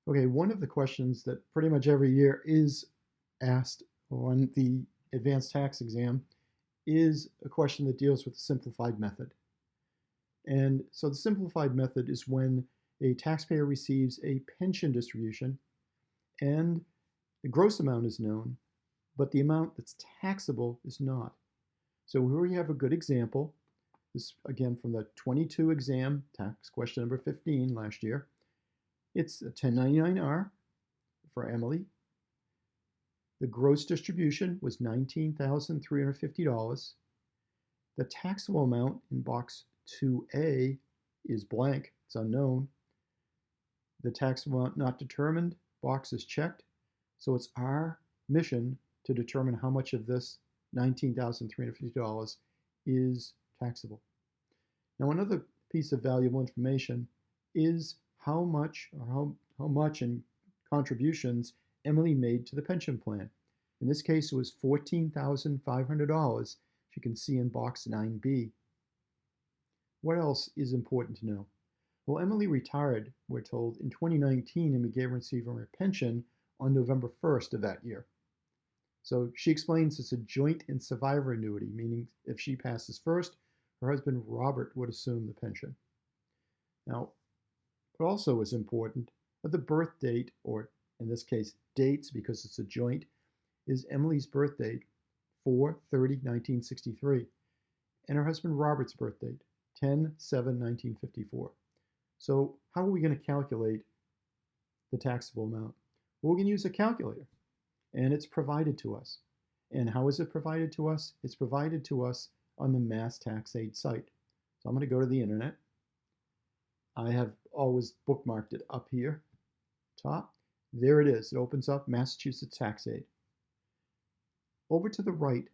Okay, one of the questions that pretty much every year is asked on the advanced tax exam is a question that deals with the simplified method. And so the simplified method is when a taxpayer receives a pension distribution and the gross amount is known, but the amount that's taxable is not. So here we have a good example. This again from the 22 exam, tax question number 15 last year. It's a 1099-R for Emily. The gross distribution was $19,350. The taxable amount in box 2A is blank, it's unknown. The taxable amount not determined box is checked. So it's our mission to determine how much of this $19,350 is taxable. Now, another piece of valuable information is how much in contributions Emily made to the pension plan. In this case, it was $14,500. You can see in box 9B. What else is important to know? Well, Emily retired, we're told, in 2019 and began receiving her pension on November 1st of that year. So she explains it's a joint and survivor annuity, meaning if she passes first, her husband Robert would assume the pension. Now, what also is important are the birth date, or in this case, dates because it's a joint, is Emily's birth date, 4/30/1963, and her husband Robert's birth date, 10/7/1954. So how are we going to calculate the taxable amount? Well, we're going to use a calculator, and it's provided to us. And how is it provided to us? It's provided to us on the Mass Tax-Aide site. So I'm going to go to the internet. I have always bookmarked it up here, top. There it is. It opens up Massachusetts Tax-Aide. Over to the right,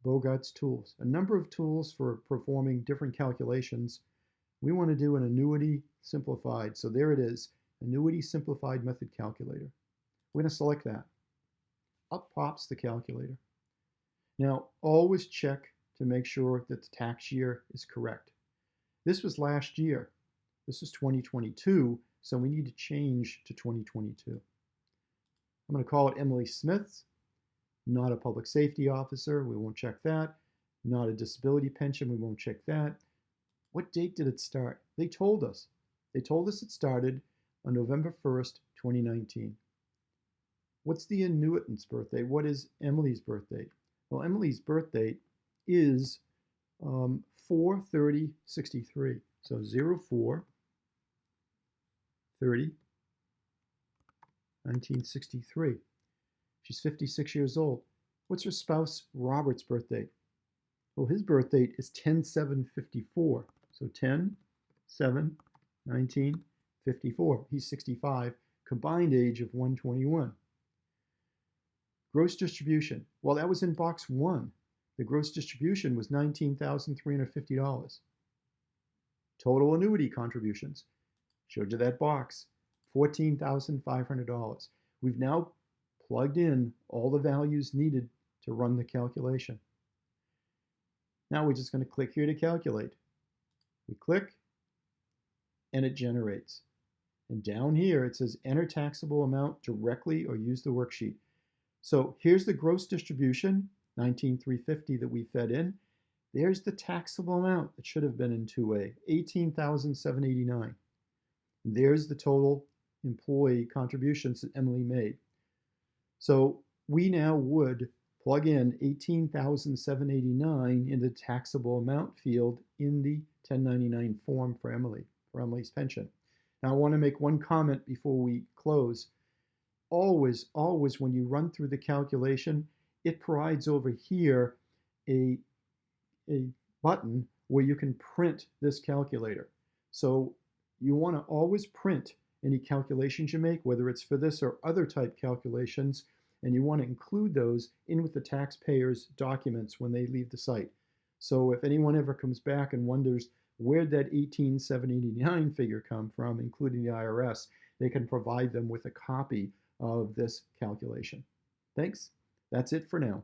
Bogart's tools. A number of tools for performing different calculations. We want to do an annuity simplified. So there it is, annuity simplified method calculator. We're going to select that. Up pops the calculator. Now, always check to make sure that the tax year is correct. This was last year. This is 2022, so we need to change to 2022. I'm going to call it Emily Smith, not a public safety officer. We won't check that. Not a disability pension. We won't check that. What date did it start? They told us. They told us it started on November 1st, 2019. What's the annuitant's birthday? What is Emily's birthday? Well, Emily's birthday is 4/30/63. So 04/30/1963. She's 56 years old. What's her spouse Robert's birthday? Well, his birth date is 10/7/54. So 10/7/1954. He's 65. Combined age of 121. Gross distribution. Well, that was in box 1. The gross distribution was $19,350. Total annuity contributions. Showed you that box. $14,500. We've now plugged in all the values needed to run the calculation. Now we're just going to click here to calculate. We click, and it generates. And down here it says enter taxable amount directly or use the worksheet. So here's the gross distribution, $19,350 that we fed in. There's the taxable amount that should have been in 2A, $18,789. There's the total employee contributions that Emily made. So we now would plug in $18,789 into the taxable amount field in the 1099 form for Emily's pension. Now I want to make one comment before we close. Always when you run through the calculation, it provides over here a button where you can print this calculator. So you want to always print any calculations you make, whether it's for this or other type calculations, and you want to include those in with the taxpayer's documents when they leave the site. So if anyone ever comes back and wonders where'd that 18,789 figure come from, including the IRS, they can provide them with a copy of this calculation. Thanks. That's it for now.